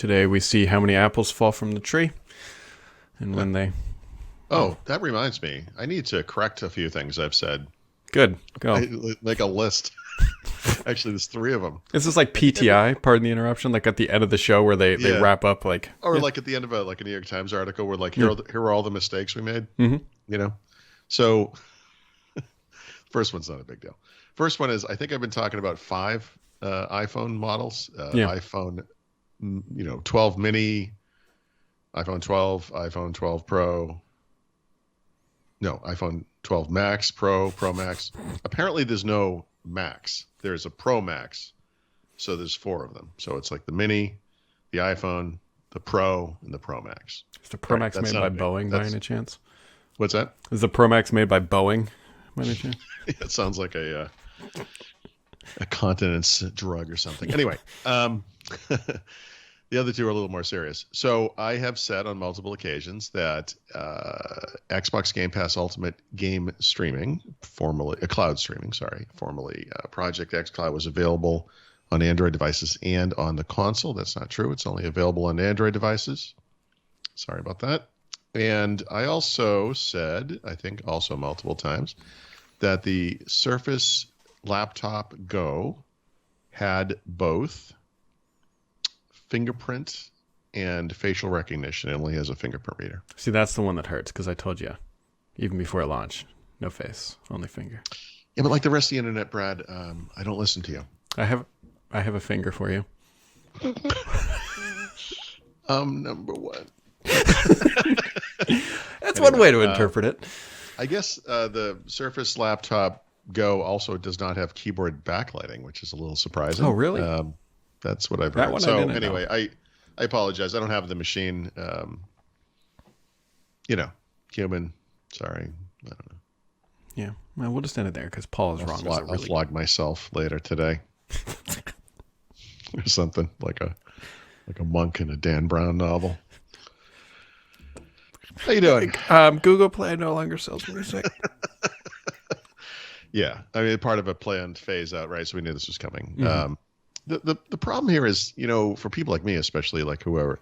Today we see how many apples fall from the tree and when they... Oh, that reminds me. I need to correct a few things I've said. Good. Go. Make a list. Actually, there's 3 of them. Is this like PTI, pardon the interruption, like at the end of the show where they wrap up like... Or like at the end of a New York Times article where like, here are all the mistakes we made. Mm-hmm. You know? So, first one's not a big deal. First one is, I think I've been talking about 5 iPhone models. iPhone 12 mini, iPhone 12, iPhone 12 Pro. No, iPhone 12 Max, Pro Max. Apparently there's no Max. There's a Pro Max. So there's 4 of them. So it's like the mini, the iPhone, the Pro, and the Pro Max. Is the Pro Max made by Boeing by any chance? What's that? Is the Pro Max made by Boeing by any chance? It sounds like a continence drug or something. Anyway, the other 2 are a little more serious. So I have said on multiple occasions that Xbox Game Pass Ultimate Game Streaming, formerly Project xCloud, was available on Android devices and on the console. That's not true. It's only available on Android devices. Sorry about that. And I also said, I think also multiple times, that the Surface Laptop Go had both fingerprint and facial recognition. It only has a fingerprint reader. See, that's the one that hurts because I told you, even before it launched, no face, only finger. Yeah, but like the rest of the internet, Brad, I don't listen to you. I have a finger for you. Number 1. That's one way to interpret it. I guess the Surface Laptop Go also does not have keyboard backlighting, which is a little surprising. Oh, really? That's what I've heard. One so I didn't anyway, know. I apologize. I don't have the machine. Human. Sorry. I don't know. Yeah. Well, we'll just end it there because Paul is wrong. I'll flog myself later today. Or something like a monk in a Dan Brown novel. How you doing? Google Play no longer sells music. Yeah, I mean, part of a planned phase out, right? So we knew this was coming. Mm-hmm. The problem here is, for people like me, especially like whoever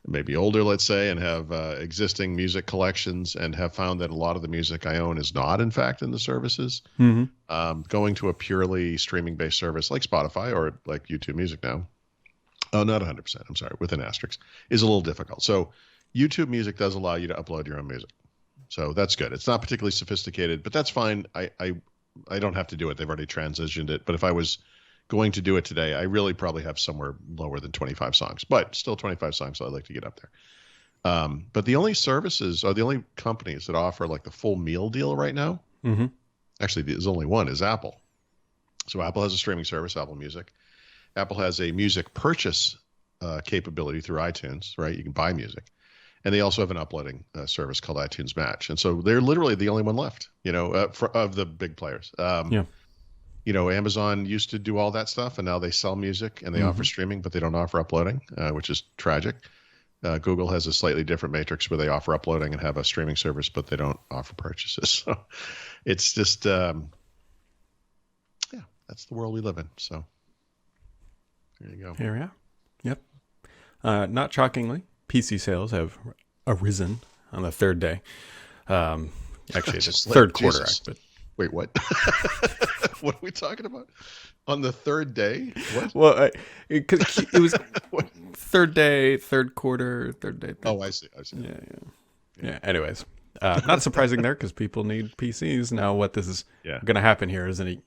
maybe older, let's say, and have existing music collections and have found that a lot of the music I own is not, in fact, in the services. Mm-hmm. Going to a purely streaming-based service like Spotify or like YouTube Music now, not 100%, I'm sorry, with an asterisk, is a little difficult. So YouTube Music does allow you to upload your own music. So that's good. It's not particularly sophisticated, but that's fine. I don't have to do it. They've already transitioned it. But if I was going to do it today, I really probably have somewhere lower than 25 songs, but still 25 songs. So I'd like to get up there. But the only services or the only companies that offer like the full meal deal right now, Mm-hmm. actually there's only one, is Apple. So Apple has a streaming service, Apple Music. Apple has a music purchase capability through iTunes, right? You can buy music. And they also have an uploading service called iTunes Match. And so they're literally the only one left, of the big players. Amazon used to do all that stuff, and now they sell music and they offer streaming, but they don't offer uploading, which is tragic. Google has a slightly different matrix where they offer uploading and have a streaming service, but they don't offer purchases. So it's just, that's the world we live in. So there you go. Here we are. Yep. Not shockingly, PC sales have arisen on the 3rd day. Actually, it's third quarter. But... Wait, what? What are we talking about? On the 3rd day? What? Well, it was 3rd day, 3rd quarter, 3rd day. Oh, I see. Yeah. Anyways, not surprising there because people need PCs. Now, what this is going to happen here is in a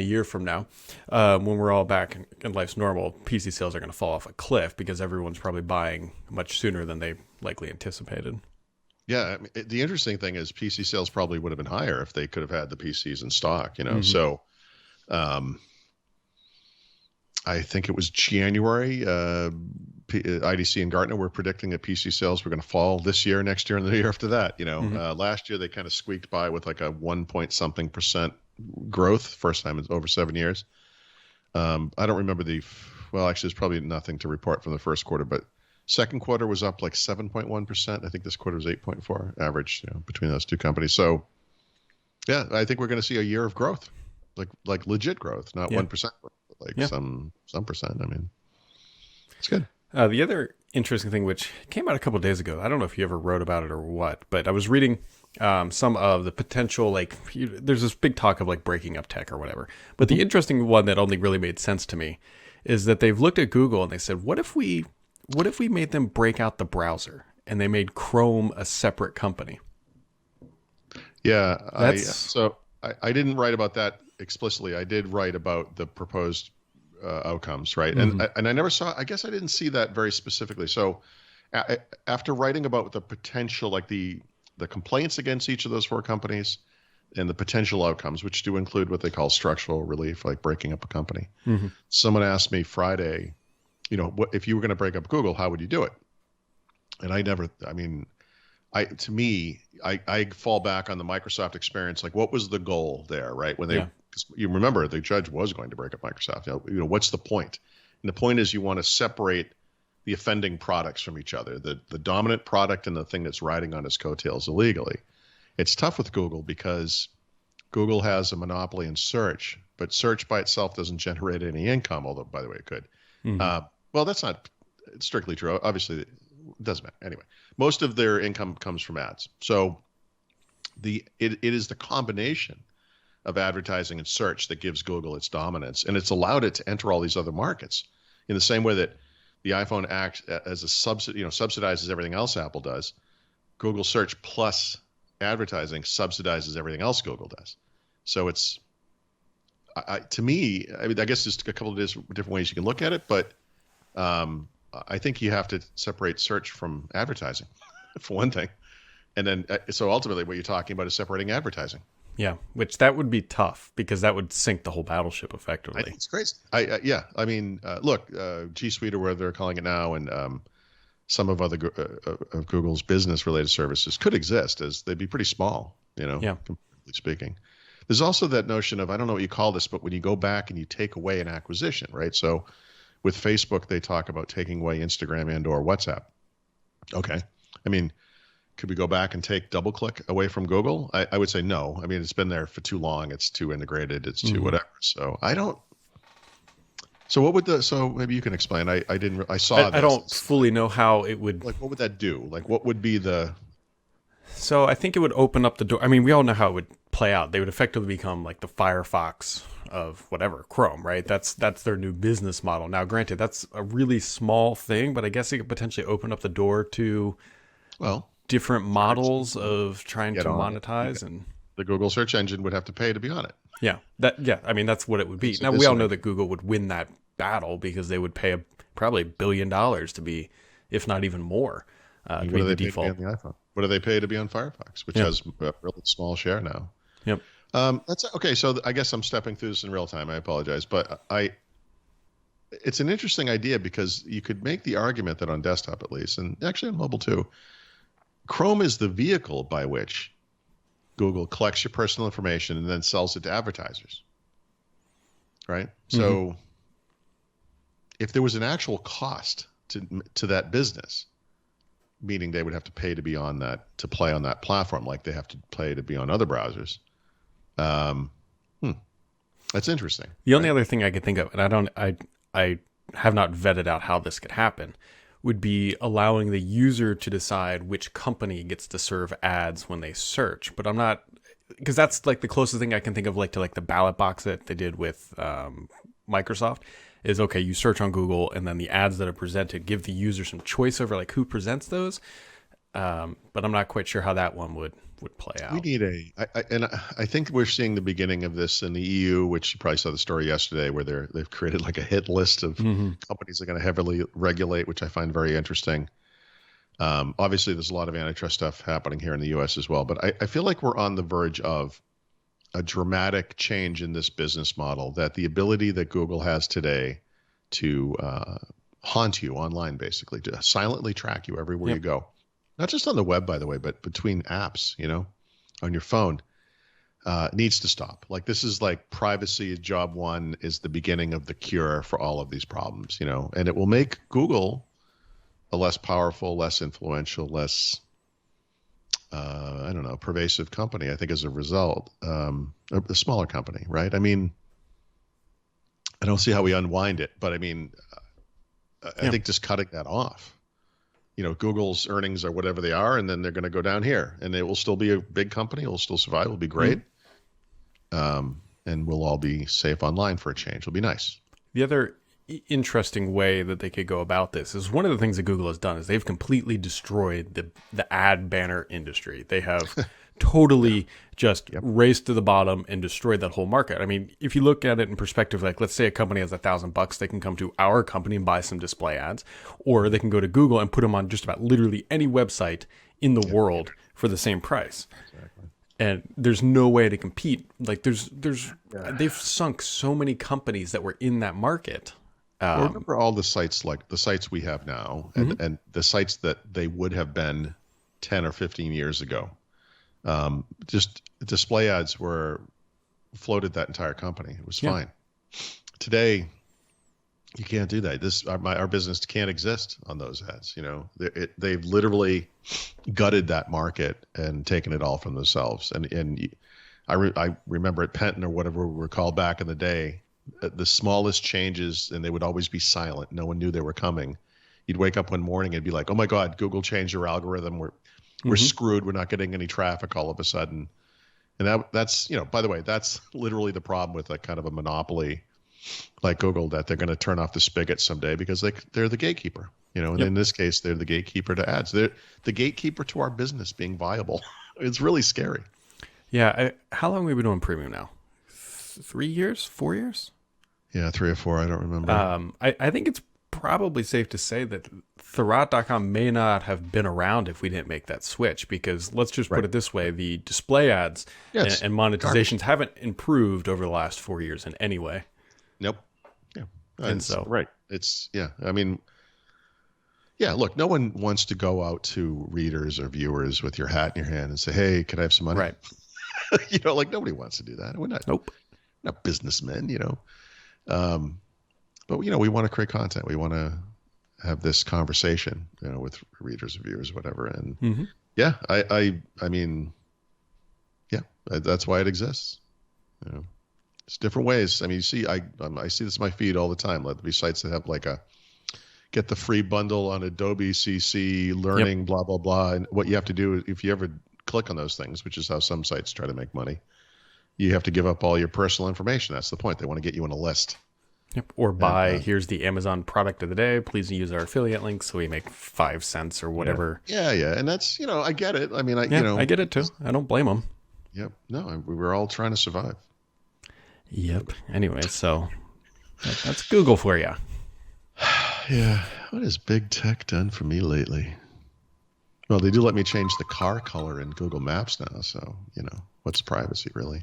year from now, when we're all back and life's normal, PC sales are going to fall off a cliff because everyone's probably buying much sooner than they likely anticipated. Yeah, I mean, the interesting thing is PC sales probably would have been higher if they could have had the PCs in stock, So I think it was January, IDC and Gartner were predicting that PC sales were going to fall this year, next year, and the year after that. Last year they kind of squeaked by with like a 1% growth, first time in over 7 years. I don't remember actually there's probably nothing to report from the first quarter, but second quarter was up like 7.1%. I think this quarter was 8.4 average, between those two companies. So yeah, I think we're going to see a year of growth, like legit growth, not 1%, but some percent. I mean, It's good. The other interesting thing, which came out a couple of days ago, I don't know if you ever wrote about it or what, but I was reading some of the potential, like, there's this big talk of like breaking up tech or whatever. But the interesting one that only really made sense to me is that they've looked at Google and they said, what if we made them break out the browser and they made Chrome a separate company? Yeah. I didn't write about that explicitly. I did write about the proposed outcomes, right? And I never saw. I guess I didn't see that very specifically. So after writing about the potential, like the complaints against each of those four companies, and the potential outcomes, which do include what they call structural relief, like breaking up a company. Someone asked me Friday, what if you were going to break up Google, how would you do it? And I fall back on the Microsoft experience. Like, what was the goal there, right? When because you remember the judge was going to break up Microsoft. What's the point? And the point is you want to separate the offending products from each other, the dominant product and the thing that's riding on its coattails illegally. It's tough with Google because Google has a monopoly in search, but search by itself doesn't generate any income, although, by the way, it could. Well, that's not strictly true. Obviously, it doesn't matter. Anyway, most of their income comes from ads. So it is the combination of advertising and search that gives Google its dominance, and it's allowed it to enter all these other markets in the same way that the iPhone acts as a subsidizes everything else Apple does. Google search plus advertising subsidizes everything else Google does. So it's, to me, I guess there's a couple of different ways you can look at it, but I think you have to separate search from advertising, for one thing. And then, so ultimately what you're talking about is separating advertising. Yeah, which that would be tough because that would sink the whole battleship effectively. It's crazy. Look, G Suite or whatever they're calling it now, and some of other of Google's business-related services could exist as they'd be pretty small, comparatively speaking. There's also that notion of, I don't know what you call this, but when you go back and you take away an acquisition, right? So with Facebook, they talk about taking away Instagram and or WhatsApp. Okay. Could we go back and take DoubleClick away from Google? I would say no. It's been there for too long. It's too integrated. It's too whatever. So I don't. So what would so maybe you can explain. I saw. I don't fully know how it would. Like, what would that do? Like, what would be the? So I think it would open up the door. We all know how it would play out. They would effectively become like the Firefox of whatever, Chrome, right? That's their new business model. Now, granted, that's a really small thing, but I guess it could potentially open up the door to, different models of trying to monetize. And the Google search engine would have to pay to be on it. Yeah, that's what it would be. Now, we all know that Google would win that battle because they would pay probably $1 billion to be, if not even more, to be the default. On the iPhone? What do they pay to be on Firefox, which has a really small share now? Yep. That's okay. So I guess I'm stepping through this in real time. I apologize, but it's an interesting idea because you could make the argument that on desktop at least, and actually on mobile too, Chrome is the vehicle by which Google collects your personal information and then sells it to advertisers. Right? So if there was an actual cost to that business, meaning they would have to pay to be on that, to play on that platform, like they have to pay to be on other browsers. That's interesting. The only other thing I could think of, and I have not vetted out how this could happen, would be allowing the user to decide which company gets to serve ads when they search. But I'm not, because that's like the closest thing I can think of, like to like the ballot box that they did with Microsoft. Is okay, you search on Google and then the ads that are presented give the user some choice over like who presents those. But I'm not quite sure how that one would play out. We need I think we're seeing the beginning of this in the EU, which you probably saw the story yesterday where they've created like a hit list of companies they're going to heavily regulate, which I find very interesting. Obviously, there's a lot of antitrust stuff happening here in the US as well, but I feel like we're on the verge of a dramatic change in this business model, that the ability that Google has today to haunt you online, basically, to silently track you everywhere you go. Not just on the web, by the way, but between apps, on your phone, needs to stop. Like, this is like privacy job one is the beginning of the cure for all of these problems, and it will make Google a less powerful, less influential, less, pervasive company, I think, as a result, a smaller company, right? I don't see how we unwind it, but I think just cutting that off. Google's earnings are whatever they are, and then they're going to go down here, and it will still be a big company. It will still survive. It'll be great. And we'll all be safe online for a change. It'll be nice. The other interesting way that they could go about this is one of the things that Google has done is they've completely destroyed the ad banner industry. They have totally just raced to the bottom and destroyed that whole market. I mean, if you look at it in perspective, like let's say a company has $1,000, they can come to our company and buy some display ads, or they can go to Google and put them on just about literally any website in the world for the same price. Exactly. And there's no way to compete. Like they've sunk so many companies that were in that market. Well, remember all the sites, like the sites we have now, and the sites that they would have been 10 or 15 years ago. Just display ads floated that entire company. It was fine. Today, you can't do that. Our business can't exist on those ads. They've literally gutted that market and taken it all from themselves. And I remember at Penton or whatever we were called back in the day, the smallest changes, and they would always be silent. No one knew they were coming. You'd wake up one morning and be like, "Oh my God, Google changed their algorithm. We're screwed. We're not getting any traffic all of a sudden." And that's by the way, that's literally the problem with a kind of a monopoly like Google, that they're going to turn off the spigot someday because they're the gatekeeper. And in this case, they're the gatekeeper to ads. They're the gatekeeper to our business being viable. It's really scary. Yeah. How long have we been doing premium now? 3 years? 4 years? Yeah, 3 or 4. I don't remember. I think it's probably safe to say that Thurrott.com may not have been around if we didn't make that switch, because let's just put it this way. The display ads and monetizations haven't improved over the last 4 years in any way. Nope. Yeah. And so, right. It's, I mean, look, no one wants to go out to readers or viewers with your hat in your hand and say, "Hey, can I have some money?" Right. Like nobody wants to do that. We're not, not businessmen, but we want to create content. We want to have this conversation, with readers or viewers, whatever. And I mean, that's why it exists. It's different ways. I mean, you see, I see this in my feed all the time. There'll be sites that have like get the free bundle on Adobe CC learning, blah, blah, blah. And what you have to do if you ever click on those things, which is how some sites try to make money, you have to give up all your personal information. That's the point. They want to get you on a list. Yep. Or buy, here's the Amazon product of the day. Please use our affiliate link so we make 5 cents or whatever. Yeah. And that's, I get it. I mean, I get it too. I don't blame them. Yep. No, we were all trying to survive. Yep. Anyway, so that's Google for you. Yeah. What has big tech done for me lately? Well, they do let me change the car color in Google Maps now. So, what's privacy really?